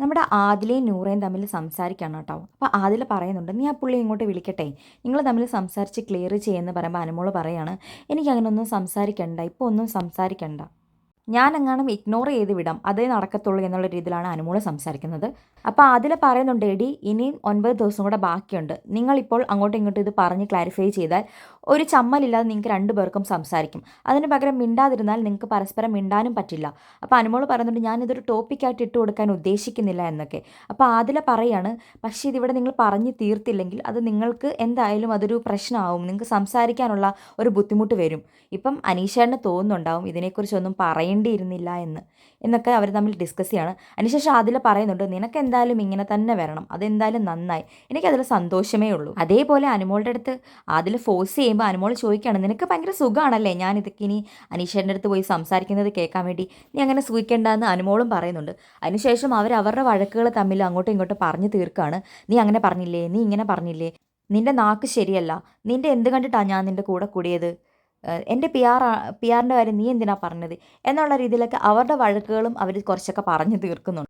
നമ്മുടെ ആദിലയും നൂറയും തമ്മിൽ സംസാരിക്കുകയാണ് കേട്ടോ. അപ്പോൾ ആദില പറയുന്നുണ്ട്, നീ ആ പുള്ളി ഇങ്ങോട്ട് വിളിക്കട്ടെ, നിങ്ങൾ തമ്മിൽ സംസാരിച്ച് ക്ലിയർ ചെയ്യുമെന്ന് പറയുമ്പോൾ അനുമോള് പറയാണ്, എനിക്കങ്ങനെ ഒന്നും സംസാരിക്കണ്ട, ഇപ്പോൾ ഒന്നും സംസാരിക്കണ്ട, ഞാനെങ്ങാനും ഇഗ്നോർ ചെയ്ത് വിടാം, അതേ നടക്കത്തുള്ളൂ എന്നുള്ള രീതിയിലാണ് അനുമോള് സംസാരിക്കുന്നത്. അപ്പോൾ അതിൽ പറയുന്നുണ്ട്, എടി ഇനിയും 9 ദിവസം കൂടെ ബാക്കിയുണ്ട്, നിങ്ങളിപ്പോൾ അങ്ങോട്ടും ഇങ്ങോട്ടും ഇത് പറഞ്ഞ് ക്ലാരിഫൈ ചെയ്താൽ ഒരു ചമ്മലില്ലാതെ നിങ്ങൾക്ക് രണ്ടുപേർക്കും സംസാരിക്കും. അതിന് പകരം മിണ്ടാതിരുന്നാൽ നിങ്ങൾക്ക് പരസ്പരം മിണ്ടാനും പറ്റില്ല. അപ്പോൾ അനുമോള് പറയുന്നുണ്ട്, ഞാനിതൊരു ടോപ്പിക്കായിട്ട് ഇട്ട് കൊടുക്കാൻ ഉദ്ദേശിക്കുന്നില്ല എന്നൊക്കെ. അപ്പോൾ ആദില പറയാണ്, പക്ഷേ ഇതിവിടെ നിങ്ങൾ പറഞ്ഞ് തീർത്തില്ലെങ്കിൽ അത് നിങ്ങൾക്ക് എന്തായാലും അതൊരു പ്രശ്നമാവും, നിങ്ങൾക്ക് സംസാരിക്കാനുള്ള ഒരു ബുദ്ധിമുട്ട് വരും. ഇപ്പം അനീഷേട്ടന് തോന്നുന്നുണ്ടാവും ഇതിനെക്കുറിച്ചൊന്നും പറയേണ്ടിയിരുന്നില്ല എന്നൊക്കെ അവർ തമ്മിൽ ഡിസ്കസ് ചെയ്യാണ്. അതിനുശേഷം ആദില പറയുന്നുണ്ട്, നിനക്ക് എന്തായാലും ഇങ്ങനെ തന്നെ വരണം, അതെന്തായാലും നന്നായി, എനിക്കതിൽ സന്തോഷമേ ഉള്ളൂ. അതേപോലെ അനുമോളുടെ അടുത്ത് ആദില ഫോഴ്സ് ചെയ്യുമ്പോൾ അനുമോൾ ചോദിക്കുകയാണ്, നിനക്ക് ഭയങ്കര സുഖമാണല്ലേ ഞാൻ ഇതൊക്കെ ഇനി അനീഷേട്ടൻ്റെ അടുത്ത് പോയി സംസാരിക്കുന്നത് കേൾക്കാൻ വേണ്ടി, നീ അങ്ങനെ സൂഹിക്കേണ്ടെന്ന് അനുമോളും പറയുന്നുണ്ട്. അതിനുശേഷം അവർ അവരുടെ വഴക്കുകൾ തമ്മിൽ അങ്ങോട്ടും ഇങ്ങോട്ടും പറഞ്ഞു തീർക്കുകയാണ്. നീ അങ്ങനെ പറഞ്ഞില്ലേ, നീ ഇങ്ങനെ പറഞ്ഞില്ലേ, നിന്റെ നാക്ക് ശരിയല്ല, നിന്റെ എന്ത് കണ്ടിട്ടാണ് ഞാൻ നിന്റെ കൂടെ കൂടിയത്, എൻ്റെ പി ആറിൻ്റെ കാര്യം നീ എന്തിനാ പറഞ്ഞത് എന്നുള്ള രീതിയിലൊക്കെ അവരുടെ വഴക്കുകളും അവർ കുറച്ചൊക്കെ പറഞ്ഞു തീർക്കുന്നുണ്ട്.